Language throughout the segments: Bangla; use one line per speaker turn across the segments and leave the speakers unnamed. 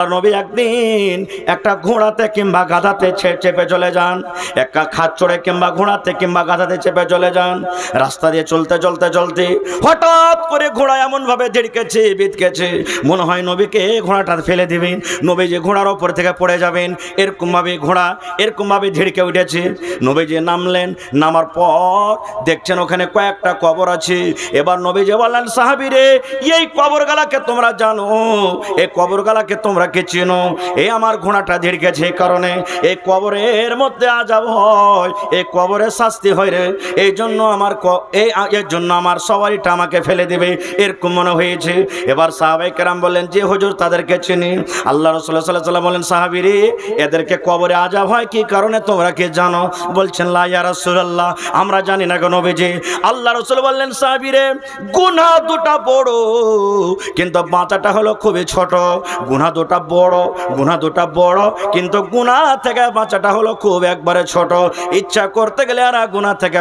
নবী একদিন একটা ঘোড়াতে কিংবা গাধাতে চেপে চলে যান, একটা খাট চড়ে কিংবা ঘোড়াতে কিংবা গাধাতে চেপে চলে যান। রাস্তা দিয়ে চলতে চলতে চলতে হঠাৎ করে ঘোড়া এমন ভাবে ঝিড়কেছে বিধকেছে, মনে হয় নবীকে ঘোড়াটা ফেলে দিবেন, নবী যে ঘোড়ার ওপর থেকে পড়ে যাবেন। এরকম ভাবে ঘোড়া এরকম ভাবে ঝিড়কে উঠেছে। নবী যে নামলেন, নামার পর দেখছেন ওখানে কয়েকটা কবর আছে। এবার নবী যে বললেন, সাহাবীরে এই কবরগুলাকে তোমরা জানো, এই কবরগুলাকে তোমরা কে চেনো? এই আমার ঘোড়াটা ঝিড়কেছে কারণে এই কবরের মধ্যে আযাব হয়, এই কবরে শাস্তি হয় রে, এই জন্য আমার এর জন্য আমার সওয়ারিটা আমাকে ফেলে দেবে, এরকম মনে হয়েছে। এবার সাহাবায়ে কেরাম বললেন, যে হুজুর তাদেরকে চিনি। আল্লাহ রাসূল সাল্লাল্লাহু আলাইহি ওয়াসাল্লাম বলেন, সাহাবীরে এদেরকে কবরে আযাব হয় কি কারণে তোমরা কি জানো? বলছেন, লা ইয়া রাসূলুল্লাহ, আমরা জানি না গো নবীজি। আল্লাহ রাসূল বললেন, সাহাবীরে গুনাহ দুটো বড় কিন্তু বাঁচাটা হলো খুবই ছোট। গুনাহ দুটো বড় কিন্তু গুনাহ থেকে বাঁচাটা হলো খুব একবারে ছোট। ইচ্ছা করতে গেলে আর গুনাহ থেকে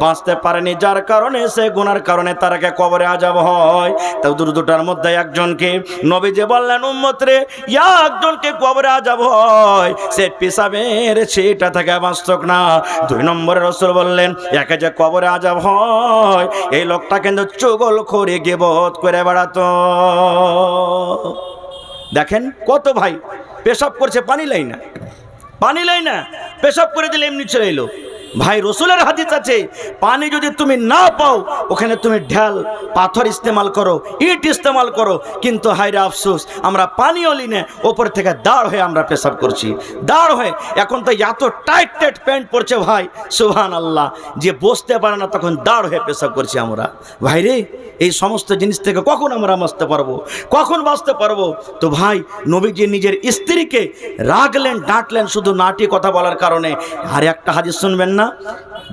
বাঁচতে পারেনি, যার কারণে সে গুনার কারণে তারকে কবরে আযাব হয়। তো দুটার মধ্যে একজনকে নবীজি বললেন, উম্মত রে একজনকে কবরে আযাব হয়, সে পেশাবের সেটা থেকে বাঁচতক না। 2 নম্বরে রাসূল বললেন, একে যে কবরে আযাব হয় এই লোকটা কিন্তু চুগলখড়ি গীবত করে বেড়াতো। দেখেন কত ভাই পেশাব করছে, পানি লাই না, পেশাব করে দিলে এমনি চলে এলো। ভাই রসুলের হাদিস আছে, পানি যদি তুমি না পাও ওখানে তুমি ঢাল পাথর ইস্তেমাল করো, ইট ইস্তেমাল করো, কিন্তু হায়রে আফসোস আমরা পানিও লিনে ওপর থেকে দাঁড় হয়ে আমরা পেশাব করছি, দাঁড় হয়ে। এখন তো এত টাইট প্যান্ট পরছে ভাই, সুবহানাল্লাহ, যে বসতে পারে না তখন দাঁড় হয়ে পেশাব করছি আমরা। ভাই রে এই সমস্ত জিনিস থেকে কখন আমরা বাঁচতে পারবো, কখন বাঁচতে পারবো? তো ভাই নবীজি নিজের স্ত্রীকে রাগলেন, ডাঁটলেন শুধু নাটি কথা বলার কারণে। আর একটা হাদিস শুনবেন না,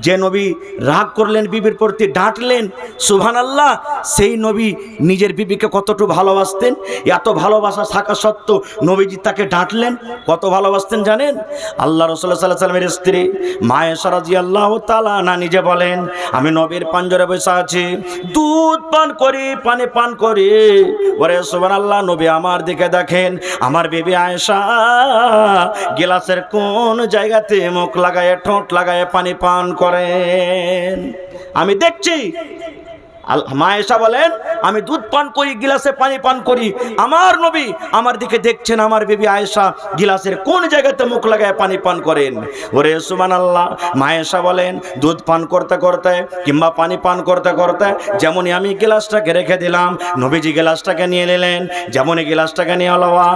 যে নবী রাগ করলেন বিবির প্রতি, ডাঁটলেন, সুবহানাল্লাহ, সেই নবী নিজের বিবিকে কতটুকু ভালোবাসতেন। এত ভালোবাসা থাকা সত্ত্বেও নবীজি তাকে ডাঁটলেন, কত ভালোবাসতেন জানেন? আল্লাহ রাসূল সাল্লাল্লাহু আলাইহি ওয়াসাল্লামের স্ত্রী মা আয়েশা রাদিয়াল্লাহু তাআলা আনহা নিজে বলেন, আমি নবীর পাঞ্জরে বসে আছি, দুধ পান করি, পানি পান করি, ওরে সুবহানাল্লাহ, নবী আমার দিকে দেখেন, আমার বিবি আয়েশা গ্লাসের কোন জায়গাতে মুখ লাগায় ঠোঁট লাগায় পানি পান করেন, আমি দেখছি। মা আয়েশা বলেন, আমি দুধ পান করি, গিলাসে পানি পান করি, আমার নবী আমার দিকে দেখছেন, আমার বিবি আয়েশা গিলাসের কোন জায়গাতে মুখ লাগায় পানি পান করেন। ওরে সুবহানাল্লাহ, মা আয়েশা বলেন, দুধ পান করতে করতে কিংবা পানি পান করতে করতে যেমনই আমি গিলাসটাকে রেখে দিলাম, নবীজি গিলাসটাকে নিয়ে নিলেন, যেমনই গিলাসটাকে নিয়ে লওয়া,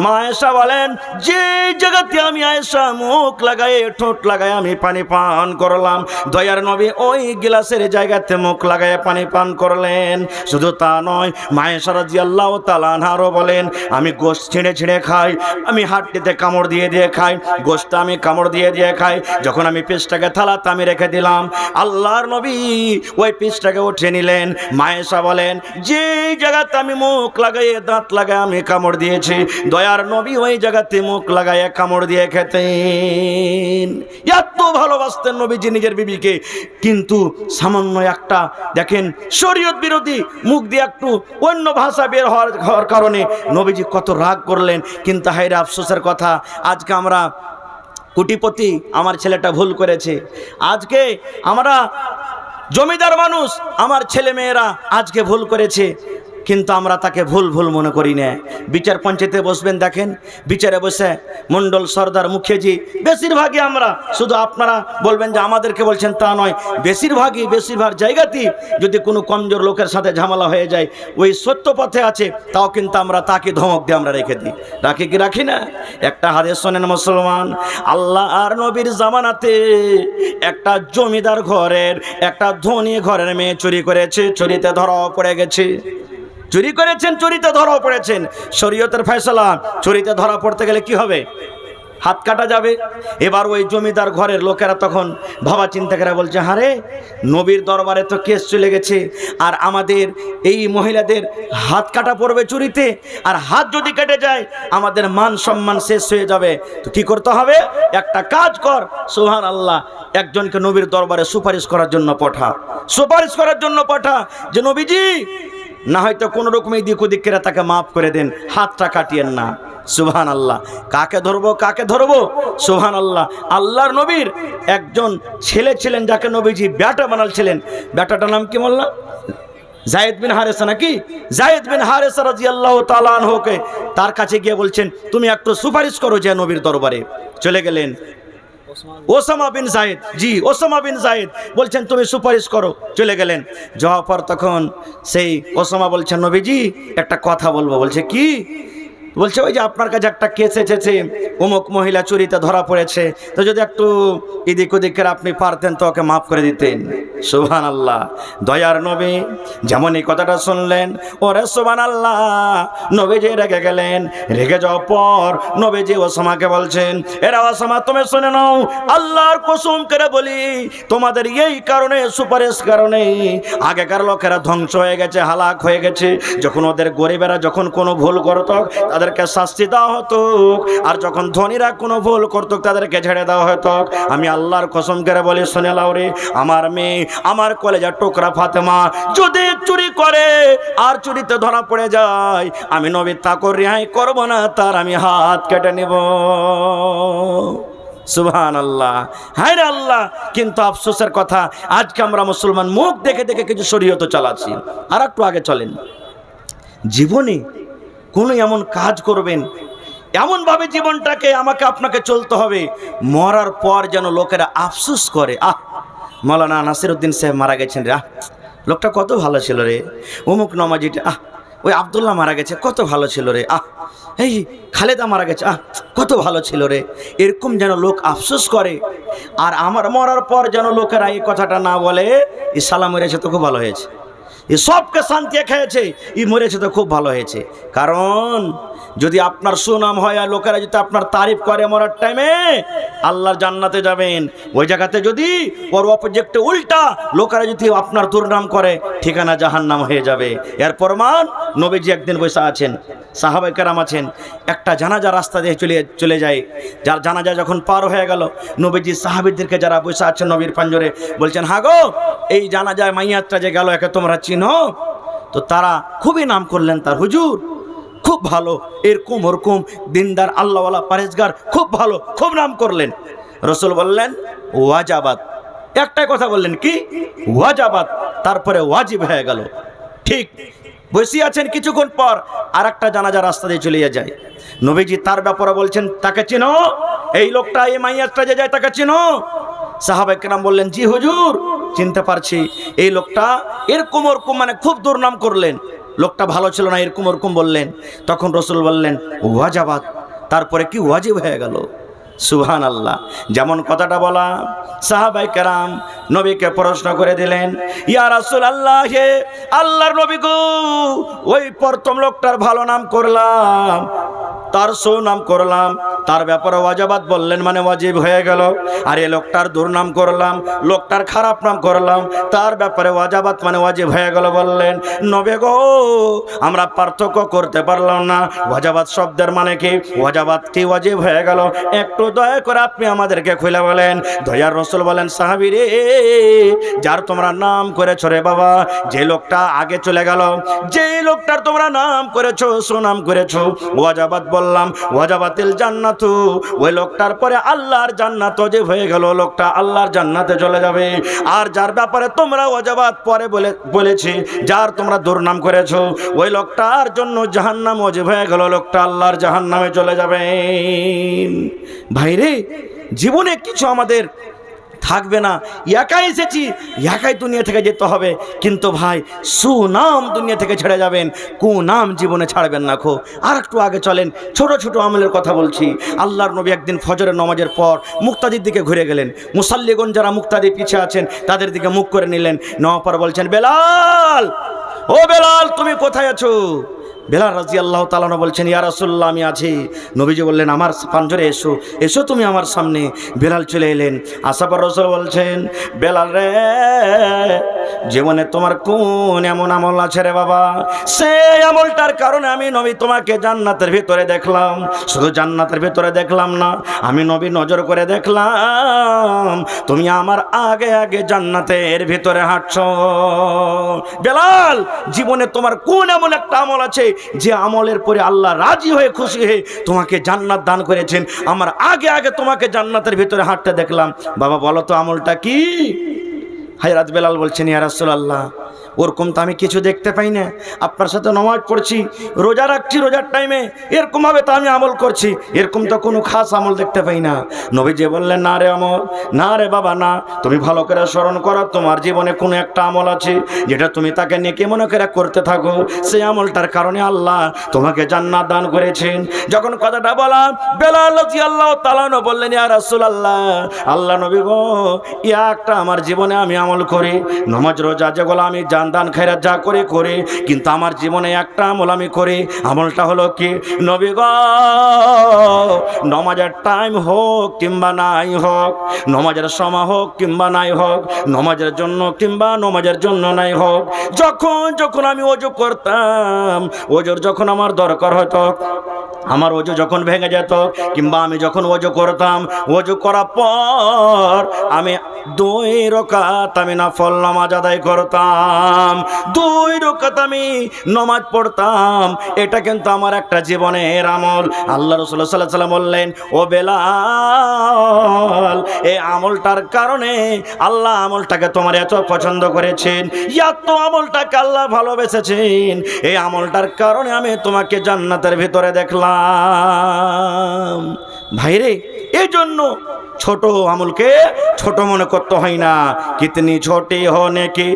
মা আয়েশা বলেন, যে জায়গাতে আমি আয়েশা মুখ লাগায় ঠোঁট লাগায় আমি পানি পান করলাম, দয়ার নবী ওই গিলাসের জায়গাতে মুখ লাগায় পানি পান করলেন। শুধু তা নয়, মা আয়েশা রাদিয়াল্লাহু তাআলা আনহাও বলেন, আমি গোশত ছিঁড়ে খাই, আমি হাড্ডিতে কামড় দিয়ে খাই, গোশত আমি কামড় দিয়ে খাই, যখন আমি পিসটাকে থালাতে আমি রেখে দিলাম, আল্লাহর নবী ওই পিসটাকে উঠে নিলেন। মা আয়েশা বলেন, যে জায়গাতে আমি মুখ লাগাইয়ে দাঁত লাগায় আমি কামড় দিয়েছি, দয়ার নবী ওই জায়গাতে মুখ লাগাইয়ে কামড় দিয়ে খেতেন। এত ভালোবাসতেন নবীজি নিজের বিবিকে। কিন্তু সামান্য একটা দেখেন শরীয়ত বিরোধী মুখ দিয়ে একটু অন্য ভাষা বের হওয়ার কারণে নবীজি কত রাগ করলেন। কিন্তু হায়রে আফসোসের কথা, আজকে আমরা কোটিপতি, আমার ছেলেটা ভুল করেছে, আজকে আমরা জমিদার মানুষ, আমার ছেলে মেয়েরা আজকে ভুল করেছে, কিন্তু আমরা তাকে ভুল মনে করি না। বিচার পঞ্চায়েতে বসবেন, দেখেন বিচারে বসে মণ্ডল সর্দার মুখিয়াজি, বেশিরভাগই আমরা, শুধু আপনারা বলবেন যে আমাদেরকে বলছেন তা নয়, বেশিরভাগ জায়গাতেই যদি কোনো কমজোর লোকের সাথে ঝামেলা হয়ে যায়, ওই সত্য পথে আছে তাও কিন্তু আমরা তাকে ধমক দিয়ে আমরা রেখে দিই, রাখি না? একটা হাদিস শোনেন মুসলমান, আল্লাহ আর নবীর জামানাতে একটা জমিদার ঘরের একটা ধনী ঘরের মেয়ে চুরি করেছে, চুরিতে ধরা পড়ে গেছে, চুরিতে ধরা পড়েছেন। শরীয়তের ফয়সালা, চুরিতে ধরা পড়তে গেলে কি হবে? হাত কাটা যাবে। এবার ওই জমিদার ঘরের লোকেরা তখন ভাবা চিন্তা করে বলছে, হারে নবীর দরবারে তো কেস চলে গেছে, আর আমাদের এই মহিলাদের হাত কাটা পড়বে চুরিতে, আর হাত যদি কেটে যায় আমাদের মান সম্মান শেষ হয়ে যাবে। তো কি করতে হবে? একটা কাজ কর, সুবহানাল্লাহ, একজনকে নবীর দরবারে সুপারিশ করার জন্য পাঠা, যে নবীজি না হয়তো কোনো রকমের দিক ওদিক করে তাকে মাফ করে দেন, হাতটা কাটিয়েন না। সুবহান আল্লাহ। কাকে ধরবো কাকে ধরবো? সুবহান আল্লাহ। আল্লাহর নবীর একজন ছেলে ছিলেন যাকে নবীজি বেটা বানালছিলেন। বেটাটার নাম কি বললাম? জায়েদ বিন হারেসা নাকি? জায়েদ বিন হারেসা রাদিয়াল্লাহু তাআলা আনহুকে তার কাছে গিয়ে বলছেন তুমি একটু সুপারিশ করো যে নবীর দরবারে। চলে গেলেন ওসামা বিন জায়েদ, জি ওসামা বিন জায়েদ বলছেন তুমি সুপারিশ করো। চলে গেলেন, যাওয়ার পর তখন সেই ওসামা বলছেন নবীজি একটা কথা বলবো। বলছে কি? বলছে ওই যে আপনার কাছে একটা কেস এসেছে, অমুক মহিলা চুরিতে ধরা পড়েছে, তো যদি একটু এদিক ওদিকের আপনি পারতেন তো ওকে মাফ করে দিতেন। সুবহানাল্লাহ। দয়ার নবী যেমন এই কথাটা শুনলেন, ওরে সুবহানাল্লাহ, নবীজি রেগে গেলেন। রেগে যাওয়ার পর নবীজি ওসামাকে বলছেন, এরা ওসামা তুমি শুনে নাও, আল্লাহর কসম করে বলি তোমাদের এই কারণে সুপারিশ কারণে আগেকার লোকেরা ধ্বংস হয়ে গেছে, হালাক হয়ে গেছে। যখন ওদের গরিবেরা যখন কোনো ভুল করত তাদেরকে শাস্তি দেওয়া হতো, আর যখন ধনীরা কোনো ভুল করত তাদেরকে ছেড়ে দেওয়া হতো। আমি আল্লাহর কসম করে বলি শুনে লাও রে, আমার মেয়ে আমার কলেজার টুকরা ফাতেমা যদি চুরি করে আর চুরিতে ধরা পড়ে যায়, আমি নবী তাকে রেহাই করব না, তার আমি হাত কেটে নেব। সুবহানাল্লাহ। হায় রে আল্লাহ, কিন্তু আফসোসের কথা আজকে আমরা মুসলমান মুখ দেখে দেখে কিছু শরীয়ত চালাচ্ছি। আর একটু আগে চলেন, জীবনে কোনো এমন কাজ করবেন, এমনভাবে জীবনটাকে আমাকে আপনাকে চলতে হবে, মরার পর যেন লোকেরা আফসোস করে, আহ মৌলানা নাসিরউদ্দিন সাহেব মারা গেছেন রে, আহ লোকটা কত ভালো ছিল রে, অমুক নমাজিটা, আহ ওই আব্দুল্লাহ মারা গেছে কত ভালো ছিল রে, আহ এই খালেদা মারা গেছে, আহ কত ভালো ছিল রে। এরকম যেন লোক আফসোস করে। আর আমার মরার পর যেন লোকেরা এই কথাটা না বলে, ই সালাম মরেছে তো খুব ভালো হয়েছে, এ সবকে শান্তি খেয়েছে, ই মরেছে তো খুব ভালো হয়েছে। কারণ যদি আপনার সুনাম হয় আর লোকেরা যদি আপনার তারিফ করে মরার টাইমে, আল্লাহর জান্নাতে যাবেন। ওই জায়গাতে যদি ওর অপোজিটে উল্টা লোকেরা যদি আপনার দুর্নাম করে, ঠিকানা জাহান্নাম হয়ে যাবে। এর প্রমাণ নবীজি একদিন বসে আছেন, সাহাবায়ে কেরাম আছেন, একটা জানাজা রাস্তা দিয়ে চলে যায়। যার জানাজা যখন পার হয়ে গেল, নবীজি সাহাবীদেরকে যারা বসে আছেন নবীর পাঞ্জরে বলছেন, হা গো এই জানাজায় মাইয়াতটা যে গেল একে তোমরা চিনো? তো তারা খুবই নাম করলেন তার, হুজুর খুব ভালো, এরকম ওরকম দিনদার আল্লাহওয়ালা পরেজগার, খুব ভালো, খুব নাম করলেন। রাসূল বললেন ওয়াজাবাত, একটাই কথা বললেন কি? ওয়াজাবাত, তারপরে ওয়াজিব হয়ে গেল। ঠিক বসে আছেন, কিছুক্ষণ পর আর একটা জানাজা রাস্তা দিয়ে চলে যায়। নবীজি তার ব্যাপারে বলছেন, তাকে চিনো? এই লোকটা এই মাইয়াতটা যে যায় তাকে চিনো? সাহাবায়ে কেরাম বললেন, জি হুজুর চিনতে পারছি, এই লোকটা এরকম ওরকম, মানে খুব দুর্নাম করলেন, লোকটা ভালো ছিল না, এরকম ওরকম বললেন। তখন রাসূল বললেন ওয়াজাবাত, তারপরে কি ওয়াজিব হয়ে গেল। সুবহানাল্লাহ। যেমন কথাটা বলা, সাহাবায়ে কেরাম নবীকে প্রশ্ন করে দিলেন, ইয়া রাসূলুল্লাহ, হে আল্লাহর নবী গো, ওই প্রথম লোকটার ভালো নাম করলাম, তার সুনাম করলাম, তার ব্যাপারে ওয়াজাবাত বললেন মানে ওয়াজিব হয়ে গেল। আর এই লোকটার দুর্নাম করলাম, লোকটার খারাপ নাম করলাম, তার ব্যাপারে ওয়াজাবাত মানে ওয়াজিব হয়ে গেল। বললেন নবী গো, আমরা পার্থক্য করতে পারলাম না, ওয়াজাবাত শব্দের মানে কি, ওয়াজাবাত কি ওয়াজিব হয়ে গেল, একটু দয়া করে আপনি আমাদেরকে খুলে বলেন। দয়ার রাসূল বলেন, সাহাবী রে, যার তোমরা নাম করেছো রে বাবা, যে লোকটা আগে চলে গেল, যে লোকটার তোমরা নাম করেছো, সুনাম করেছো, ওয়াজাবাত বললাম, ওয়াজাবাতিল জান্নাতু, ওই লোকটার পরে আল্লাহর জান্নাত ওয়াজিব হয়ে গেল, লোকটা আল্লাহর জান্নাতে চলে যাবে। আর যার ব্যাপারে তোমরা ওয়াজাবাত পরে বলেছি, যার তোমরা দুর্নাম করেছো, ওই লোকটার জন্য জাহান্নাম ওয়াজিব হয়ে গেল, লোকটা আল্লাহর জাহান্নামে চলে যাবে। ভাইরে, জীবনে কিছু আমাদের থাকবে না, একাই এসেছি, একাই দুনিয়া থেকে যেতে হবে। কিন্তু ভাই সুনাম দুনিয়া থেকে ছেড়ে যাবেন, কুনাম জীবনে ছাড়বেন না। আর একটু আগে চলেন, ছোট ছোট আমলের কথা বলছি। আল্লাহর নবী একদিন ফজরের নামাজের পর মুক্তাদির দিকে ঘুরে গেলেন। মুসাল্লিগণ যারা মুক্তাদি পিছিয়ে আছেন তাদের দিকে মুখ করে নিলেন। নেওয়ার পর বলছেন, বেলাল, ও বেলাল তুমি কোথায় আছো? বেলাল রাদিয়াল্লাহু তাআলা বলছেন, ইয়া রাসূলুল্লাহ আমি আছি। নবীজি বললেন, আমার পাঞ্জরে এসো, এসো তুমি আমার সামনে। বেলাল চলে এলেন, আসার পর রাসূল বলছেন, বেলাল রে জীবনে তোমার কোন এমন আমল আছে রে বাবা, সেই আমলটার কারণে আমি নবী তোমাকে জান্নাতের ভিতরে দেখলাম। শুধু জান্নাতের ভিতরে দেখলাম না, আমি নবী নজর করে দেখলাম তুমি আমার আগে আগে জান্নাতের ভিতরে হাঁটছো। বেলাল, জীবনে তোমার কোন এমন একটা আমল আছে যে আমলের পরে আল্লাহ রাজি হয়ে খুশি হয়ে তোমাকে জান্নাত দান করেছেন? আমার আগে আগে তোমাকে জান্নাতের ভিতরে হাঁটতে দেখলাম। বাবা বলো তো আমলটা কি? হযরত বেলাল বলছেন, ইয়া রাসূলুল্লাহ, ওরকম তো আমি কিছু দেখতে পাই না। আপনার সাথে নামাজ পড়ছি, রোজা রাখছি, রোজার টাইমে এরকমভাবে তো আমি আমল করছি, এরকম তো কোনো খাস আমল দেখতে পাই না। নবীজি বললেন, না রে আমল, না রে বাবা না, তুমি ভালো করে স্মরণ করো, তোমার জীবনে কোনো একটা আমল আছে যেটা তুমি তাকে নেকি মনে করে করতে থাকো, সেই আমলটার কারণে আল্লাহ তোমাকে জান্নাত দান করেছেন। যখন কথাটা বলা, বেলাল রাদিয়াল্লাহু তাআলা আনহু বললেন, ইয়া রাসূলুল্লাহ, আল্লাহ নবী গো, ইয়া একটা আমার জীবনে আমি আমল করি, নামাজ রোজা যেগুলো আমি দান খায়রাত যা করে করে, কিন্তু আমার জীবনে একটা আমল আমি করি। আমলটা হলো কি নবী গো, নামাজের টাইম হোক কিংবা নাই হোক, নামাজের সময় হোক কিংবা নাই হোক, নামাজের জন্য কিংবা নামাজের জন্য নাই হোক, যখন যখন আমি ওযু করতাম, ওযুর যখন আমার দরকার হতো, আমার ওযু যখন ভেঙে যেত, কিংবা আমি যখন ওযু করতাম, ওযু করার পর আমি 2 রাকাত আমি নফল নামাজ আদায় করতাম, 2 রাকাত আমি নামাজ পড়তাম। এটা কিন্তু আমার একটা জীবনের আমল। আল্লাহ রাসূল সাল্লাল্লাহু আলাইহি ওয়াসাল্লাম বললেন, ও বেলাল, এই আমলটার কারণে আল্লাহ আমলটাকে তোমার এত পছন্দ করেছেন, এত আমলটাকে আল্লাহ ভালোবেসেছেন, এই আমলটার কারণে আমি তোমাকে জান্নাতের ভিতরে দেখলাম। ভাইরে, এই জন্য ছোট আমলকে ছোট মনে করতে হয় না। কিতনি ছোটি হোনে কি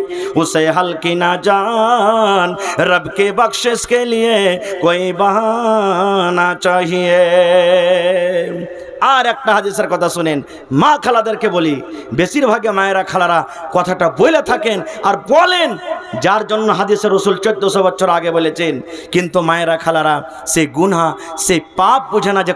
উসে হালকি না জান, রব কে বখশিশ কে লিয়ে কোই বাহানা চাহিয়ে। আর একটা হাদিসের কথা শুনেন, মা খালাদেরকে বলি, বেশিরভাগে মায়েরা খালারা কথাটা বলে থাকেন আর বলেন, যার জন্য হাদিসের রাসূল 1400 বছর আগে বলেছেন, কিন্তু মায়েরা খালারা সেই গুনাহ, সেই পাপ বুঝে না যে